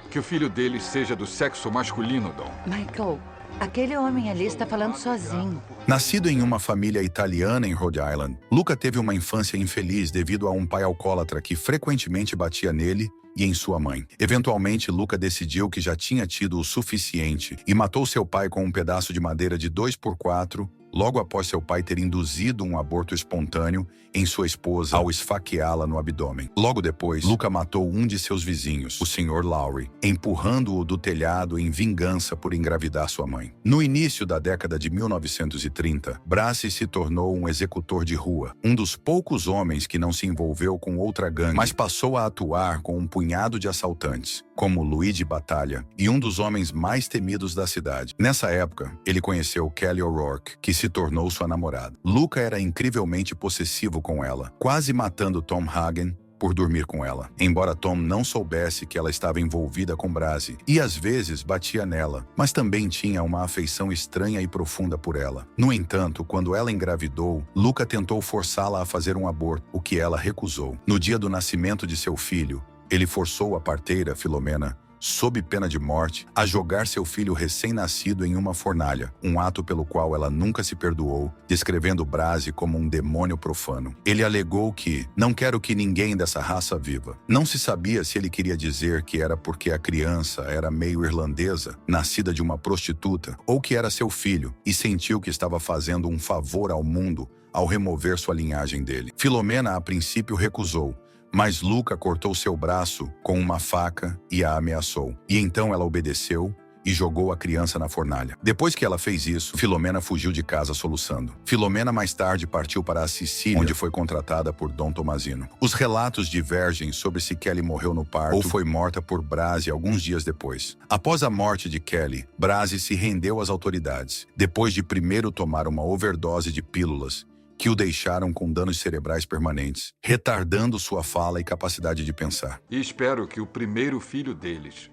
Que o filho deles seja do sexo masculino, Dom. Michael, aquele homem ali está falando sozinho. Nascido em uma família italiana em Rhode Island, Luca teve uma infância infeliz devido a um pai alcoólatra que frequentemente batia nele e em sua mãe. Eventualmente, Luca decidiu que já tinha tido o suficiente e matou seu pai com um pedaço de madeira de 2x4, logo após seu pai ter induzido um aborto espontâneo em sua esposa ao esfaqueá-la no abdômen. Logo depois, Luca matou um de seus vizinhos, o Sr. Lowry, empurrando-o do telhado em vingança por engravidar sua mãe. No início da década de 1930, Brassi se tornou um executor de rua, um dos poucos homens que não se envolveu com outra gangue, mas passou a atuar com um punhado de assaltantes, como Luigi Batalha, e um dos homens mais temidos da cidade. Nessa época, ele conheceu Kelly O'Rourke, que se tornou sua namorada. Luca era incrivelmente possessivo com ela, quase matando Tom Hagen por dormir com ela, embora Tom não soubesse que ela estava envolvida com Brasi, e às vezes batia nela, mas também tinha uma afeição estranha e profunda por ela. No entanto, quando ela engravidou, Luca tentou forçá-la a fazer um aborto, o que ela recusou. No dia do nascimento de seu filho, ele forçou a parteira, Filomena, sob pena de morte, a jogar seu filho recém-nascido em uma fornalha, um ato pelo qual ela nunca se perdoou, descrevendo Brasi como um demônio profano. Ele alegou que "não quero que ninguém dessa raça viva". Não se sabia se ele queria dizer que era porque a criança era meio irlandesa, nascida de uma prostituta, ou que era seu filho, e sentiu que estava fazendo um favor ao mundo ao remover sua linhagem dele. Filomena, a princípio, recusou, mas Luca cortou seu braço com uma faca e a ameaçou. E então ela obedeceu e jogou a criança na fornalha. Depois que ela fez isso, Filomena fugiu de casa soluçando. Filomena mais tarde partiu para a Sicília, onde foi contratada por Dom Tommasino. Os relatos divergem sobre se Kelly morreu no parto ou foi morta por Brasi alguns dias depois. Após a morte de Kelly, Brasi se rendeu às autoridades, depois de primeiro tomar uma overdose de pílulas que o deixaram com danos cerebrais permanentes, retardando sua fala e capacidade de pensar. E espero que o primeiro filho deles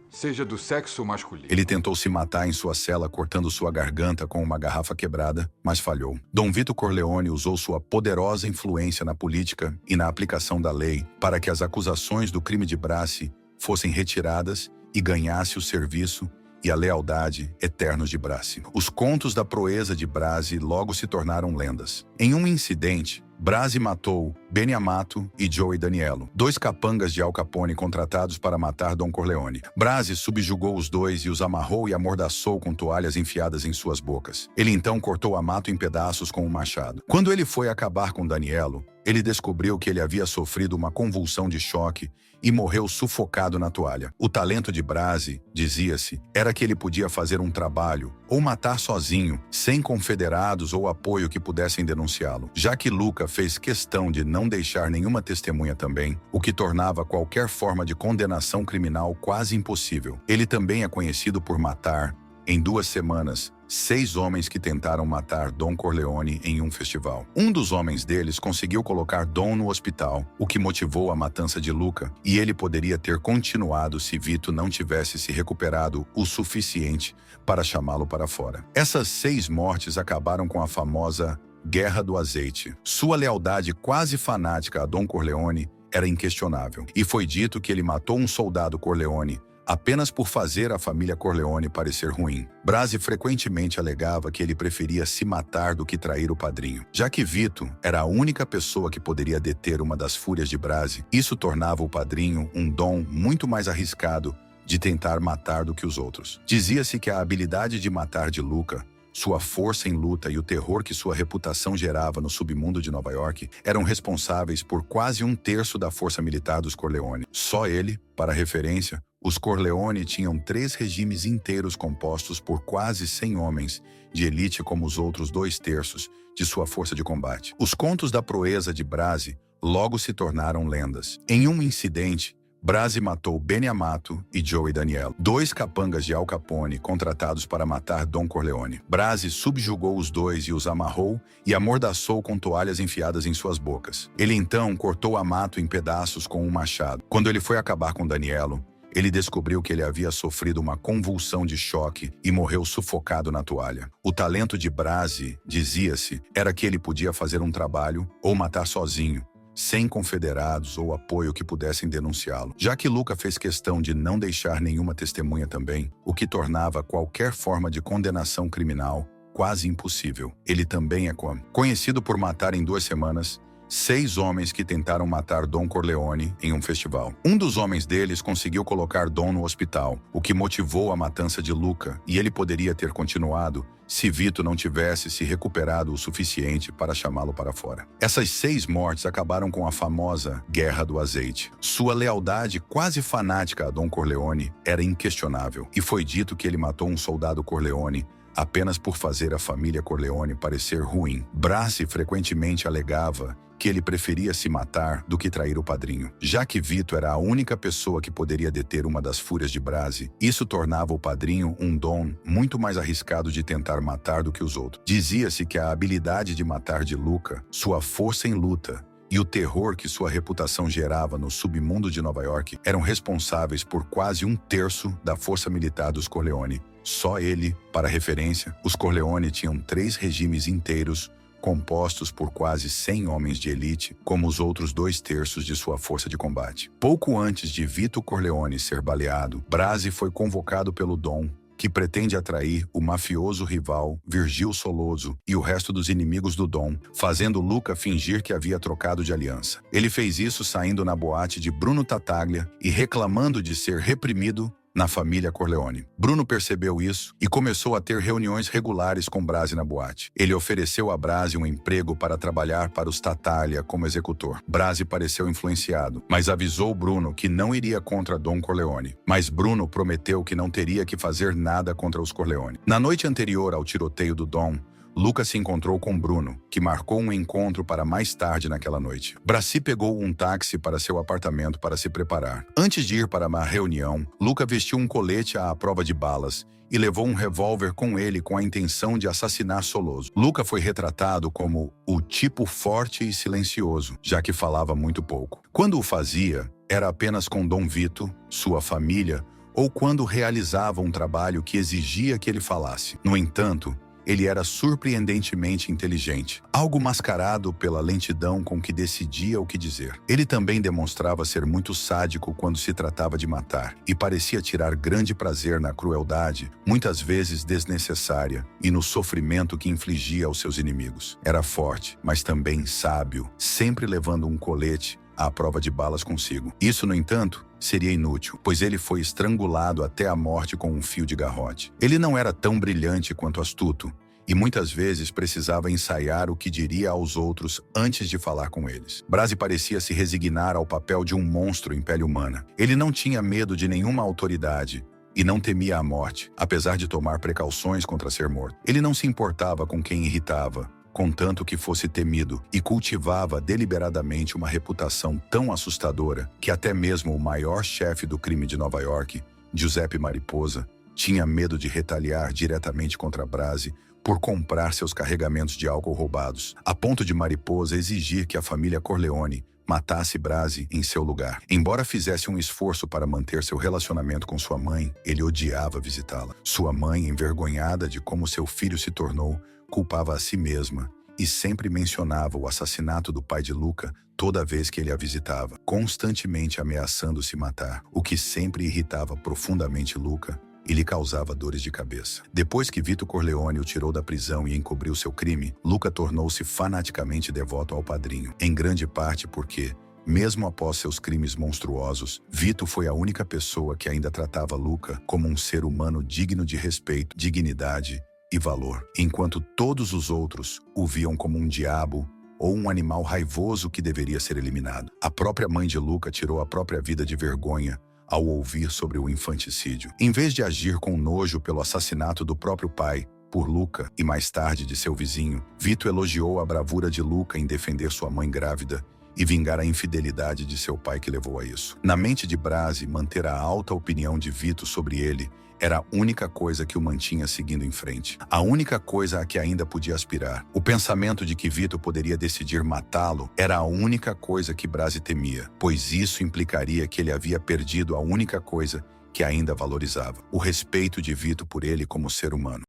seja do sexo masculino. Ele tentou se matar em sua cela cortando sua garganta com uma garrafa quebrada, mas falhou. Dom Vito Corleone usou sua poderosa influência na política e na aplicação da lei para que as acusações do crime de Brasi fossem retiradas e ganhasse o serviço e a lealdade eternos de Brasi. Os contos da proeza de Brasi logo se tornaram lendas. Em um incidente, Brasi matou Benny Amato e Joey Daniello, dois capangas de Al Capone contratados para matar Don Corleone. Brasi subjugou os dois e os amarrou e amordaçou com toalhas enfiadas em suas bocas. Ele então cortou Amato em pedaços com um machado. Quando ele foi acabar com Daniello, ele descobriu que ele havia sofrido uma convulsão de choque e morreu sufocado na toalha. O talento de Brasi, dizia-se, era que ele podia fazer um trabalho ou matar sozinho, sem confederados ou apoio que pudessem denunciá-lo. Já que Luca fez questão de não deixar nenhuma testemunha também, o que tornava qualquer forma de condenação criminal quase impossível. Ele também é conhecido por matar, em 2 semanas, 6 homens que tentaram matar Don Corleone em um festival. Um dos homens deles conseguiu colocar Don no hospital, o que motivou a matança de Luca, e ele poderia ter continuado se Vito não tivesse se recuperado o suficiente para chamá-lo para fora. Essas 6 mortes acabaram com a famosa Guerra do Azeite. Sua lealdade quase fanática a Don Corleone era inquestionável, e foi dito que ele matou um soldado Corleone apenas por fazer a família Corleone parecer ruim. Brasi frequentemente alegava que ele preferia se matar do que trair o padrinho. Já que Vito era a única pessoa que poderia deter uma das fúrias de Brasi, isso tornava o padrinho um dom muito mais arriscado de tentar matar do que os outros. Dizia-se que a habilidade de matar de Luca, sua força em luta e o terror que sua reputação gerava no submundo de Nova York eram responsáveis por quase 1/3 da força militar dos Corleone. Só ele, para referência, os Corleone tinham 3 regimes inteiros compostos por quase 100 homens, de elite como os outros 2/3 de sua força de combate. Os contos da proeza de Brasi logo se tornaram lendas. Em um incidente, Brasi matou Benny Amato e Joey Daniello, 2 capangas de Al Capone contratados para matar Don Corleone. Brasi subjugou os dois e os amarrou e amordaçou com toalhas enfiadas em suas bocas. Ele então cortou Amato em pedaços com um machado. Quando ele foi acabar com Daniello, ele descobriu que ele havia sofrido uma convulsão de choque e morreu sufocado na toalha. O talento de Brasi, dizia-se, era que ele podia fazer um trabalho ou matar sozinho, sem confederados ou apoio que pudessem denunciá-lo. Já que Luca fez questão de não deixar nenhuma testemunha também, o que tornava qualquer forma de condenação criminal quase impossível. Ele também é conhecido por matar em 2 semanas 6 homens que tentaram matar Don Corleone em um festival. Um dos homens deles conseguiu colocar Don no hospital, o que motivou a matança de Luca, e ele poderia ter continuado se Vito não tivesse se recuperado o suficiente para chamá-lo para fora. Essas 6 mortes acabaram com a famosa Guerra do Azeite. Sua lealdade quase fanática a Don Corleone era inquestionável, e foi dito que ele matou um soldado Corleone apenas por fazer a família Corleone parecer ruim. Brasi frequentemente alegava que ele preferia se matar do que trair o padrinho. Já que Vito era a única pessoa que poderia deter uma das fúrias de Brasi, isso tornava o padrinho um Don muito mais arriscado de tentar matar do que os outros. Dizia-se que a habilidade de matar de Luca, sua força em luta e o terror que sua reputação gerava no submundo de Nova York eram responsáveis por quase 1/3 da força militar dos Corleone. Só ele, para referência, os Corleone tinham 3 regimes inteiros compostos por quase 100 homens de elite, como os outros 2/3 de sua força de combate. Pouco antes de Vito Corleone ser baleado, Brasi foi convocado pelo Don, que pretende atrair o mafioso rival Virgil Soloso e o resto dos inimigos do Don, fazendo Luca fingir que havia trocado de aliança. Ele fez isso saindo na boate de Bruno Tattaglia e reclamando de ser reprimido na família Corleone. Bruno percebeu isso e começou a ter reuniões regulares com Brasi na boate. Ele ofereceu a Brasi um emprego para trabalhar para os Tattaglia como executor. Brasi pareceu influenciado, mas avisou Bruno que não iria contra Don Corleone. Mas Bruno prometeu que não teria que fazer nada contra os Corleone. Na noite anterior ao tiroteio do Don, Luca se encontrou com Bruno, que marcou um encontro para mais tarde naquela noite. Brasi pegou um táxi para seu apartamento para se preparar. Antes de ir para uma reunião, Luca vestiu um colete à prova de balas e levou um revólver com ele com a intenção de assassinar Soloso. Luca foi retratado como o tipo forte e silencioso, já que falava muito pouco. Quando o fazia, era apenas com Dom Vito, sua família, ou quando realizava um trabalho que exigia que ele falasse. No entanto, ele era surpreendentemente inteligente, algo mascarado pela lentidão com que decidia o que dizer. Ele também demonstrava ser muito sádico quando se tratava de matar, e parecia tirar grande prazer na crueldade, muitas vezes desnecessária, e no sofrimento que infligia aos seus inimigos. Era forte, mas também sábio, sempre levando um colete à prova de balas consigo. Isso, no entanto, seria inútil, pois ele foi estrangulado até a morte com um fio de garrote. Ele não era tão brilhante quanto astuto, e muitas vezes precisava ensaiar o que diria aos outros antes de falar com eles. Brasi parecia se resignar ao papel de um monstro em pele humana. Ele não tinha medo de nenhuma autoridade e não temia a morte, apesar de tomar precauções contra ser morto. Ele não se importava com quem irritava, contanto que fosse temido, e cultivava deliberadamente uma reputação tão assustadora que até mesmo o maior chefe do crime de Nova York, Giuseppe Mariposa, tinha medo de retaliar diretamente contra Brasi por comprar seus carregamentos de álcool roubados, a ponto de Mariposa exigir que a família Corleone matasse Brasi em seu lugar. Embora fizesse um esforço para manter seu relacionamento com sua mãe, ele odiava visitá-la. Sua mãe, envergonhada de como seu filho se tornou, culpava a si mesma e sempre mencionava o assassinato do pai de Luca toda vez que ele a visitava, constantemente ameaçando se matar, o que sempre irritava profundamente Luca e lhe causava dores de cabeça. Depois que Vito Corleone o tirou da prisão e encobriu seu crime, Luca tornou-se fanaticamente devoto ao padrinho, em grande parte porque, mesmo após seus crimes monstruosos, Vito foi a única pessoa que ainda tratava Luca como um ser humano digno de respeito, dignidade e valor, enquanto todos os outros o viam como um diabo ou um animal raivoso que deveria ser eliminado. A própria mãe de Luca tirou a própria vida de vergonha ao ouvir sobre o infanticídio. Em vez de agir com nojo pelo assassinato do próprio pai por Luca e mais tarde de seu vizinho, Vito elogiou a bravura de Luca em defender sua mãe grávida e vingar a infidelidade de seu pai que levou a isso. Na mente de Brasi, manter a alta opinião de Vito sobre ele era a única coisa que o mantinha seguindo em frente. A única coisa a que ainda podia aspirar. O pensamento de que Vito poderia decidir matá-lo era a única coisa que Brasi temia, pois isso implicaria que ele havia perdido a única coisa que ainda valorizava: o respeito de Vito por ele como ser humano.